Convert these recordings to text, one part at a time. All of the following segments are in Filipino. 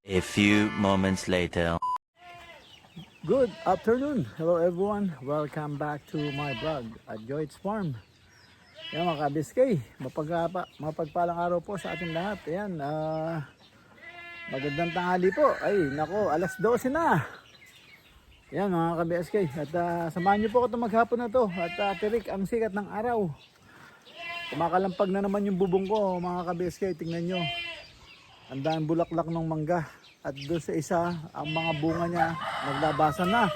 A few moments later. Good afternoon. Hello everyone. Welcome back to my vlog at Joy's Farm. Yan mga kabiskay, mapagpalang araw po sa ating lahat. Ayan, magandang tanghali po. Ay, nako, alas 12 na. Yan mga kabiskay. At samahan niyo po ako maghapon na to. At tirik ang sikat ng araw. Kumakalampag na naman yung bubong ko mga kabiskay. Tingnan nyo. Ang daming bulaklak ng mangga. At doon sa isa, ang mga bunga niya naglabasan na.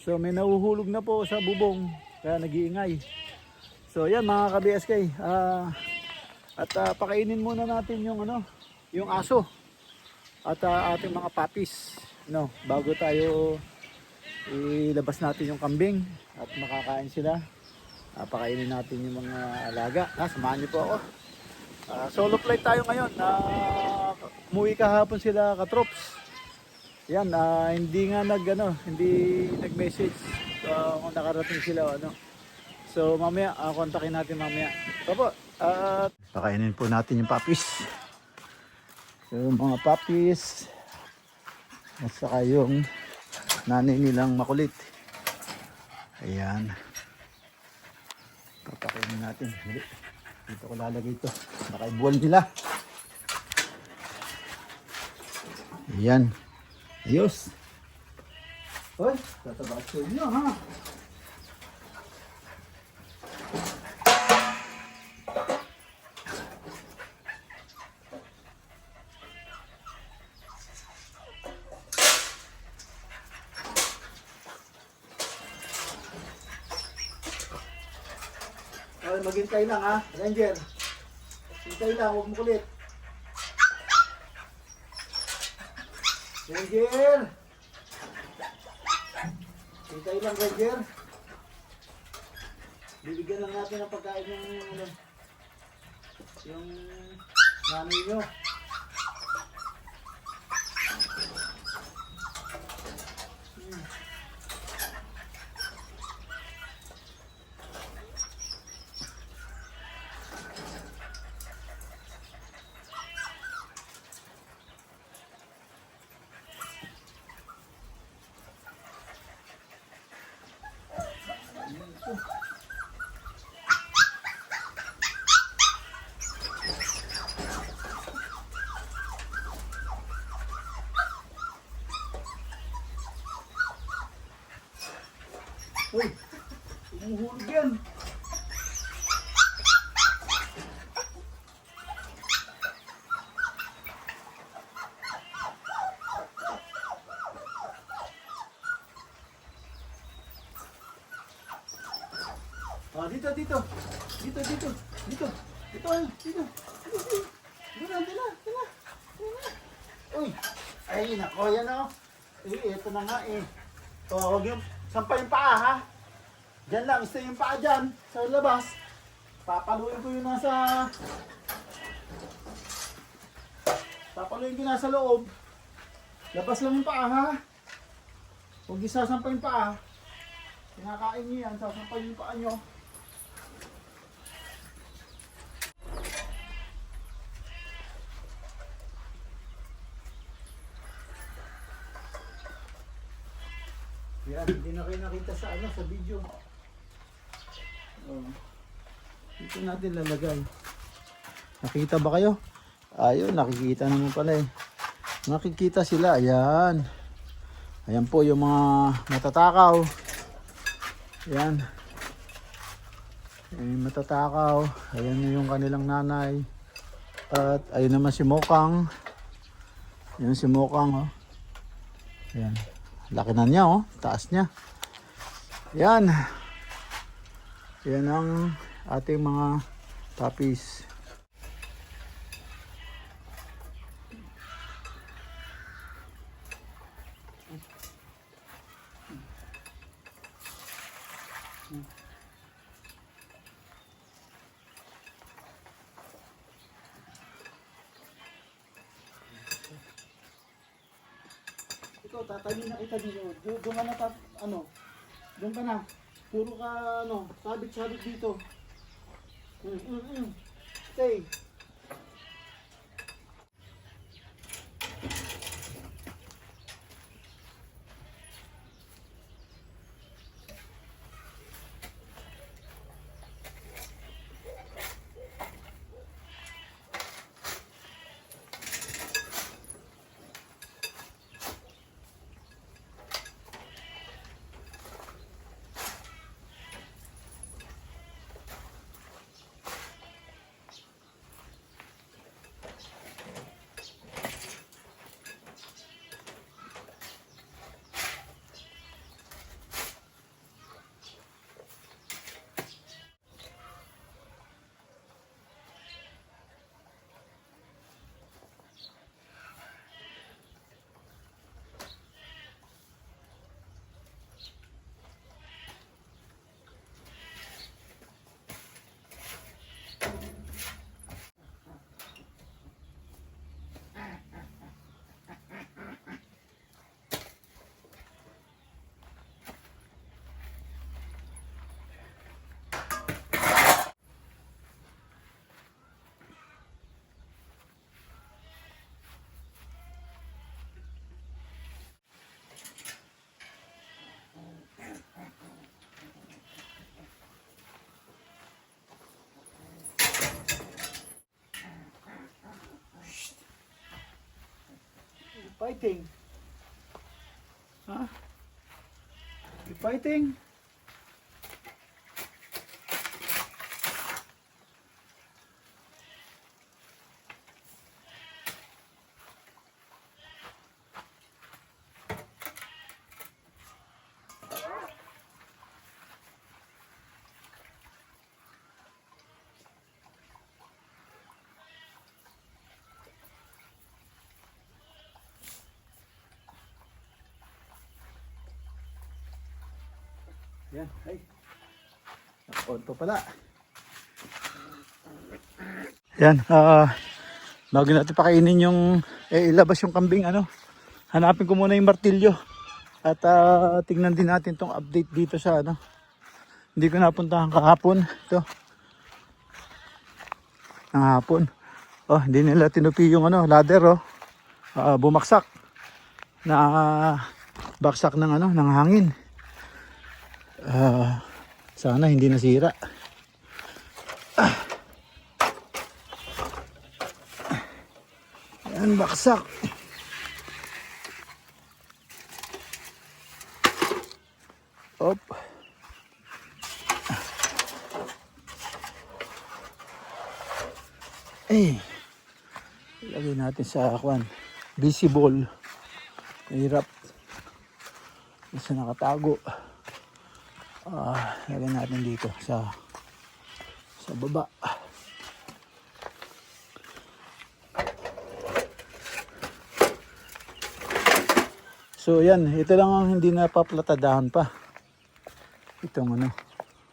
So may nahuhulog na po sa bubong. Kaya nag-iingay. So yan mga ka-BSK. Pakainin muna natin yung yung aso. At ating mga puppies. Bago tayo ilabas natin yung kambing. At makakain sila. Pakainin natin yung mga alaga. Samahan niyo po ako. Solo flight tayo ngayon. Umuwi kahapon sila katrops. Yan, hindi nga hindi nag-message kung nakarating sila o So mamaya, kontakin natin mamaya. Ito po, pakainin po natin yung puppies. So mga puppies, at saka yung nanay nilang makulit. Ayan. Papakainin natin. Dito ko lalagay ito. Nakaibuwal nila. Ayan. Ayos. Hoy, tatabaas ko nyo ha. Hoy, maghintay lang ha, Ranger. Hintay lang, huwag mo kulit. Ranger! Hintay lang, Ranger. Bibigyan lang natin ng pagkain yung nanay nyo. Uy, umuhulog yan. Dito. Dito. Uy, ay nako, yan o. Ito na nga eh. Huwag yung sampay yung paa ha. Diyan lang, stay yung paa dyan sa labas. Papaluin ko yung nasa loob. Labas lang yung paa ha. Huwag isasampay yung paa. Kinakain nyo yan, sasampay yung paa nyo. Yan, hindi na kayo nakita sa video. Dito natin lalagay. Nakita ba kayo? Ayun, nakikita naman pala eh. Nakikita sila, ayan. Ayan po yung mga matatakaw. Ayan. Matatakaw. Ayan yung kanilang nanay. At ayun naman si Mokang. Ayan si Mokang, oh. Ayan. Laki na niya, oh. Taas niya. Yan. Yan ang ating mga puppies. Ito, tatabi na kita dito. Doon ka na, doon ka na. Puro ka, sabit-sabit dito. Stay. fighting. Huh? Keep fighting. Yan, ay. Nakakonto pala. Yan, bago natin pakainin yung, ilabas yung kambing, ano. Hanapin ko muna yung martilyo. At tingnan din natin tong update dito sa, ano. Hindi ko napuntahan kahapon. Ito. Ng hapon. Oh, hindi nila tinupi yung, ano, ladder, oh. Bumaksak. Baksak ng, ano, ng hangin. Sana hindi nasira. Yan, baksak. Op. Ilagay natin sa kwan. Visible. Mahirap. Kasi nakatago. Lagyan natin dito sa baba. So yan, ito lang ang hindi napaplatadahan pa. Itong ano,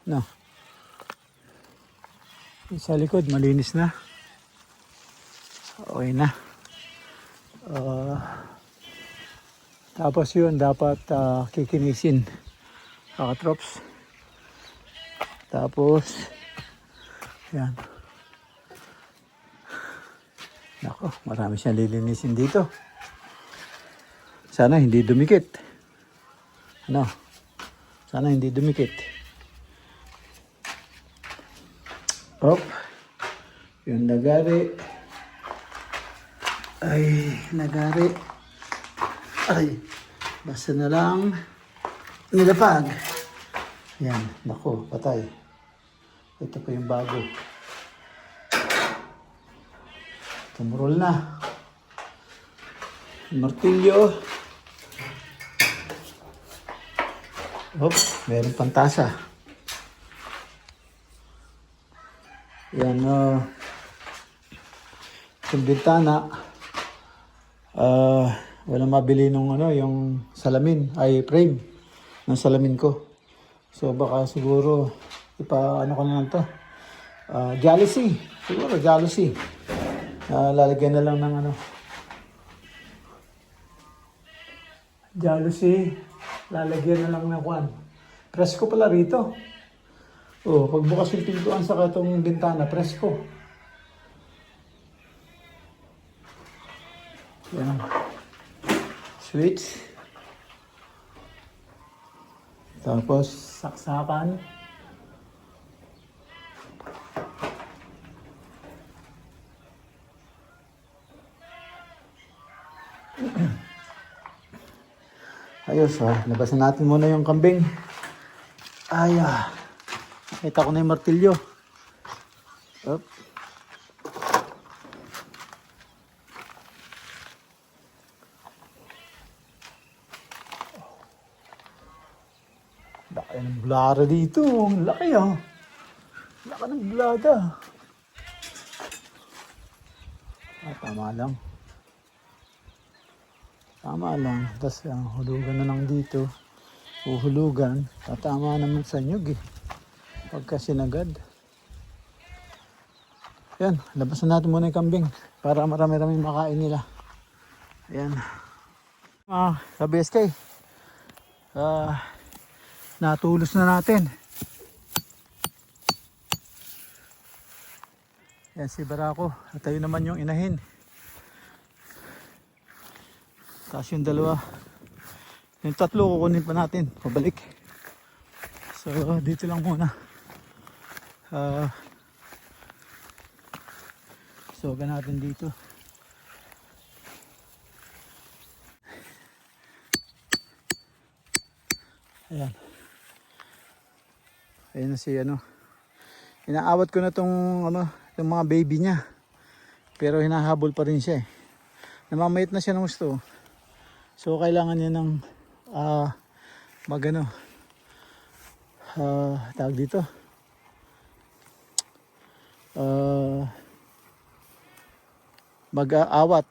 no. Sa likod malinis na. Okay na. Tapos yun dapat kikinisin. Katrops. Tapos yan. Nako, marami siyang lilinisin dito. Sana hindi dumikit. Ano? Sana hindi dumikit. Op. Yung nagari. Ay, nagari. Ay, basta na lang nilapag. Yan, nako, patay. Ito pa yung bago. Tumurol na. Martilyo. Hop, meron pang tasa. Yan, yung bintana. Walang mabili nung ano, yung salamin, ay frame ng salamin ko. So baka siguro ano ko na lang to. Jealousy. Siguro jealousy. Lalagyan na lang ng ano. Jealousy. Lalagyan na lang ng kwan. Presko pala rito. Oh, pagbukas yung pintuan sa katong bintana, presko. Yan. Switch. Tapos saksakan. Ayos labasan natin muna yung kambing. Ay, nakita ko na yung martilyo. Up. Laki ng blara dito. Ang laki Laki ng blada. Tama lang. Tama lang. Tapos hulugan na lang dito. Uhulugan. Tatama naman sa nyug pagka sinagad. Yan. Labasan natin muna yung kambing. Para marami-rami makain nila. Yan. Sa BSK. Natulos na natin. Yan si Barako. At tayo naman yung inahin. Tapos yung dalawa. Yung tatlo kukunin pa natin. Pabalik. So dito lang muna. Soga natin dito. Ayan. Ayan na si ano. Inaawat ko na tong ano, yung mga baby niya. Pero hinahabol pa rin siya eh. Namamayit na siya ng gusto. So kailangan niya ng magano. Tawag dito. Mag-aawat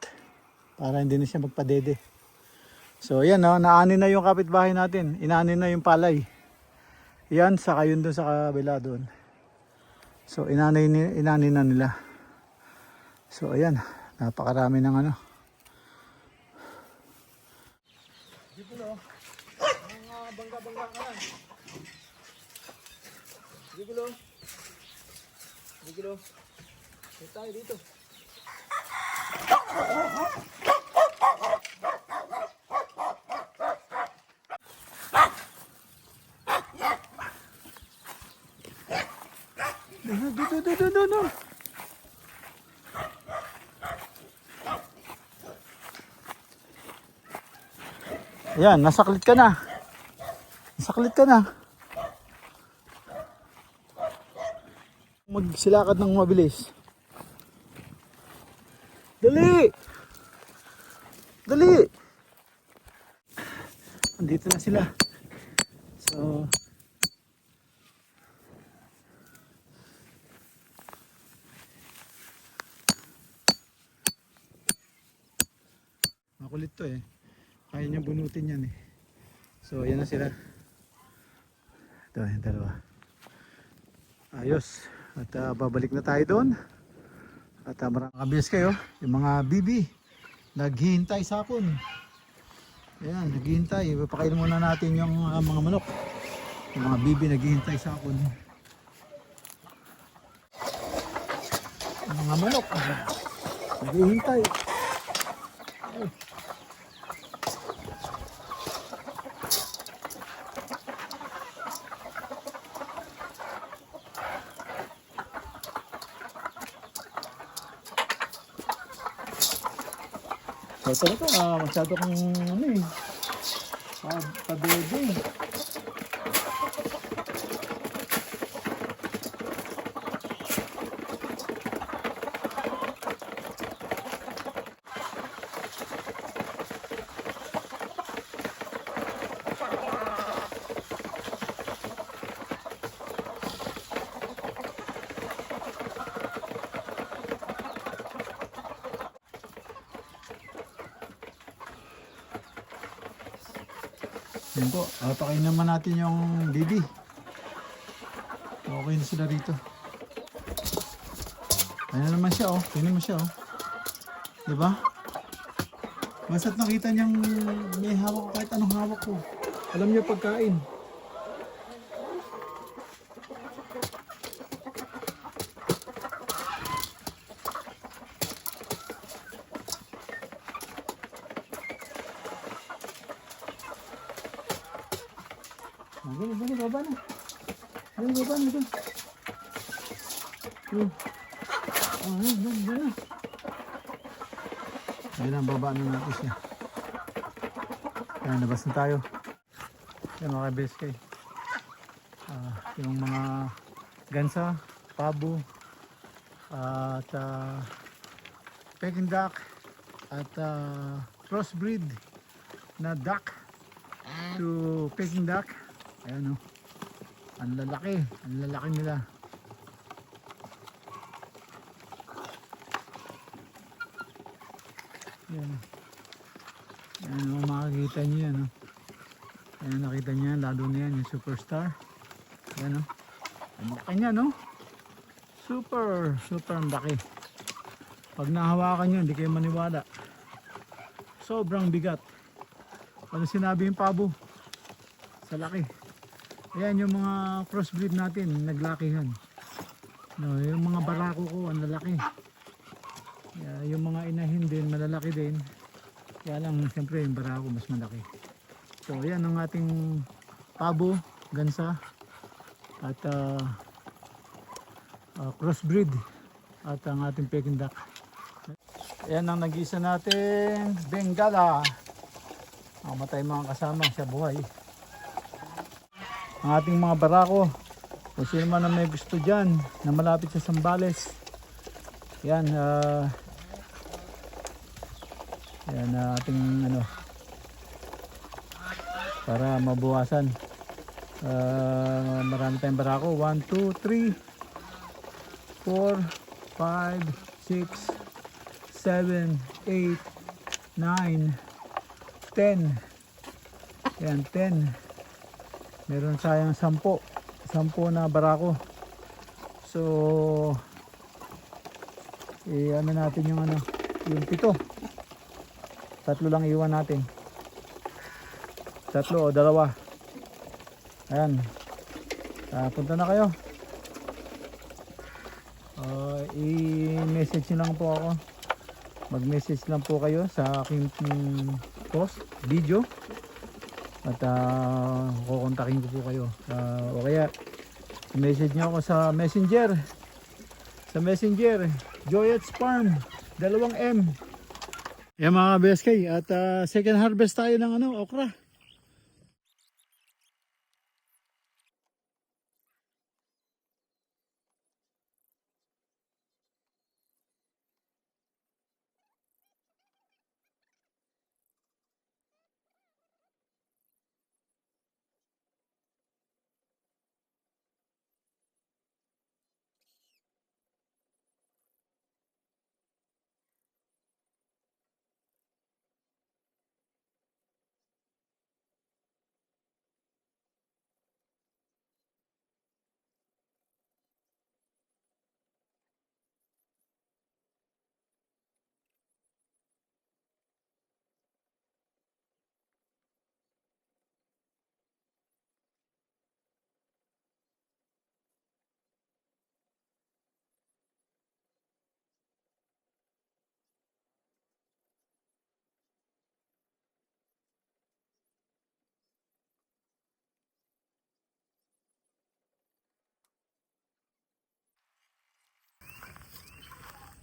para hindi na siya magpadede. So ayan, no, naani na yung kapitbahay natin. Inaani na yung palay. Yan, saka yun doon sa kabila doon. So inani na nila. So ayan, napakarami ng ano. Dito no. Mga bangga-bangga ka lang. Dito. Dito. Dito tayo dito. Dito. Ayan, nasaklit ka na. Magsilakad ng mabilis. Dali! Andito na sila. So, makulit to eh. Kaya niyang bunutin yan eh. So, ayan na sila. Ito, yung dalawa. Ayos. At babalik na tayo doon. At maraming kabilis kayo. Yung mga bibi naghihintay sa akin. Ayan, naghihintay. Ipapakain muna natin yung mga manok. Yung mga bibi naghihintay sa akin. Yung mga manok naghihintay. Ay. So ito masyado kong ano eh. Pabebe. Yan po, pakain naman natin yung bibi. Okay na sila rito. Ayan naman siya oh, tingnan mo siya oh. Diba? Basta't nakita niyang may hawak ko kahit anong hawak ko. Alam niya pagkain. Dali, baba na. Dali, baba na. Dali. Ayun ang baba na natin siya. Ayan, labas na tayo. Ayan mga kaibiskay. Yung mga gansa, pabo, at Peking duck, at crossbreed na duck to Peking duck. Ayan o. Ang lalaki nila. Ayan. Ayan o, makikita nyo yan o. Ayan, nakita nyo yan, lalo na yan, yung superstar. Ayan o. Ang laki niya no. Super ang laki. Pag nahawakan nyo, hindi kayo maniwala. Sobrang bigat. Ano sinabi yung pabo? Sa laki. Ayan yung mga crossbreed natin, naglakihan. No, yung mga barako ko, ang lalaki. Yung mga inahin din, malalaki din. Kaya lang, siyempre yung barako mas malaki. So, ayan ang ating pabo, gansa, at crossbreed, at ang ating Peking duck. Ayan ang nag-isa natin, Bengala. Matay mga kasama, siya buhay. ang ating mga barako. Kung sino man na may gusto dyan na malapit sa Zambales, yan, yan ating ano, para mabawasan. Marami tayong barako. 1, 2, 3, 4, 5, 6, 7, 8, 9, 10. Yan, 10. Meron sayang 10 na barako. So ano natin yung ano, yung 7. 3 lang iwan natin. 3 o 2. Ayan. Punta na kayo. I-message nyo lang po ako. Mag-message lang po kayo sa aking post, video. At kukontakin ko po kayo. O kaya message nyo ako sa Messenger. Sa Messenger, Joyet's Farm, 2M. Yan mga BSK. At second harvest tayo ng ano, okra.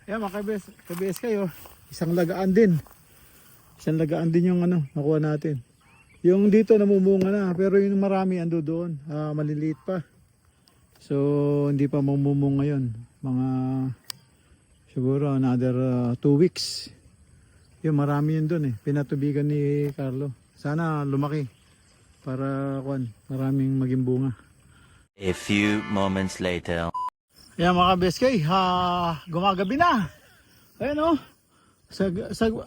Ayan mga KBS kayo, isang lagaan din. Isang lagaan din yung ano, nakuha natin. Yung dito namumunga na, pero yung marami ando doon, maliliit pa. So hindi pa mamumunga yun. Mga siguro another 2 weeks. Yung marami yun doon eh, pinatubigan ni Carlo. Sana lumaki para maraming maging bunga. A few moments later. Ayan mga BSK, gumagabi na. Ayan o,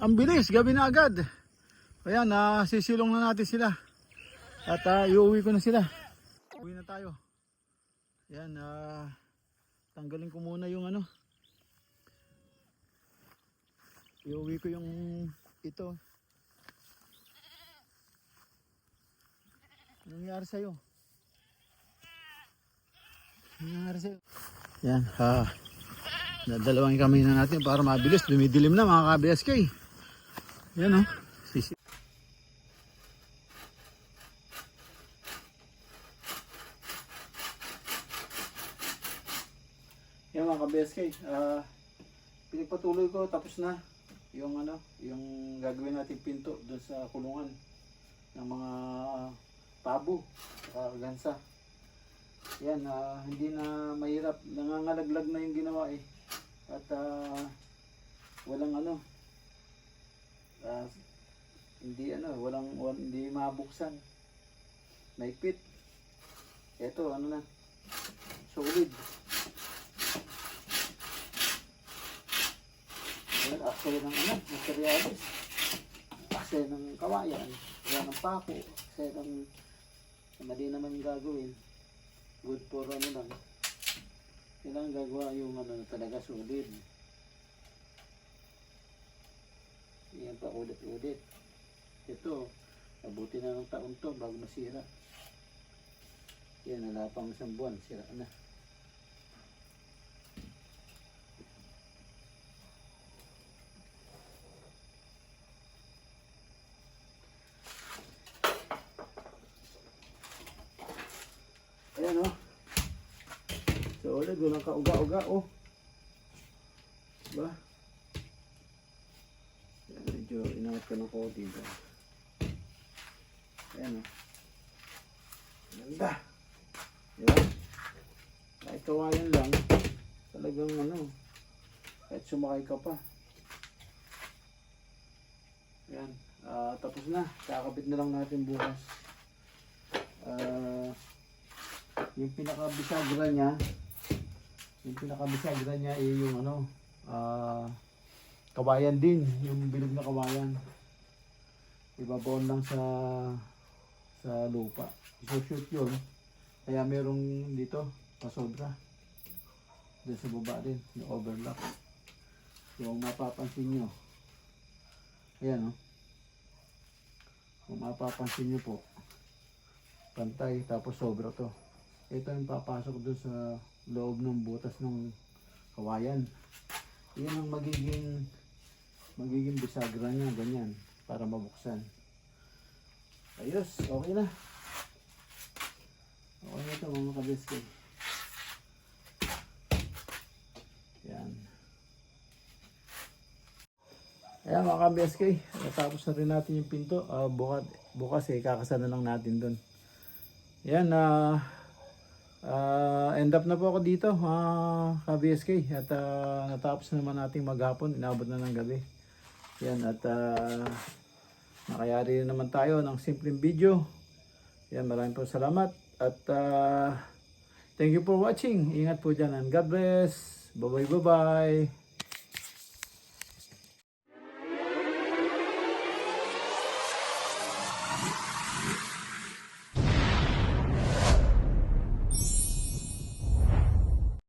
ang bilis, gabi na agad. Ayan, sisilong na natin sila. At iuwi ko na sila. Uwi na tayo. Ayan, tanggalin ko muna yung ano. Iuwi ko yung ito. Anong nangyari sa'yo? Anong nangyari sa'yo? Yan, dalawang kami na natin para mabilis. Dumidilim na mga ka-BSK. Yan o. Yan mga ka-BSK. Pinagpatuloy ko, tapos na yung ano, yung gagawin natin pinto doon sa kulungan ng mga pabo, gansa. Yan, hindi na mahirap, nangangalaglag na yung ginawa eh. At walang ano, hindi mabuksan. Maipit. Ito, ano na, solid. Yan, aksaya ng ano, materialis. Aksaya ng kawayan, aksaya ng pako, aksaya ng mali naman yung gagawin. Good for ano lang. Kailangan gagawa yung ano talaga solid. Yan pa ulit-ulit. Ito, abuti na ng taon to bago masira. Yan, wala pang 1 buwan, sira na. Ayan o. So ulit, walang kauga-uga o. Diba? Ayan, medyo inangat ko ng konti ba. Ayan o. Ganda. Yan. Kahit kawayan lang, talagang ano, kahit sumakay ka pa. Yan. Tapos na. Kakabit na lang natin bukas. Yung pinakabisagra niya, ay yung ano, kawayan din. Yung bilog na kawayan. Ibabaon lang sa lupa. So-shoot yun. Kaya merong dito, pasobra. Doon sa baba din, yung overlock. Yung mapapansin nyo. Ayan o. Kung mapapansin nyo po, pantay, tapos sobra to. Ito yung papasok doon sa loob ng butas ng kawayan. Yan ang magiging bisagra niya, ganyan, para mabuksan. Ayos, okay na. Okay na ito mga kabeske. Yan. Ayan mga kabeske, natapos na rin natin yung pinto. Bukas kakasana lang natin doon. Yan, end up na po ako dito ka-BSK at natapos naman nating maghapon, inabot na ng gabi. Yan, at nakayari naman tayo ng simpleng video. Yan, maraming po salamat at thank you for watching. Ingat po dyan and God bless. Bye bye.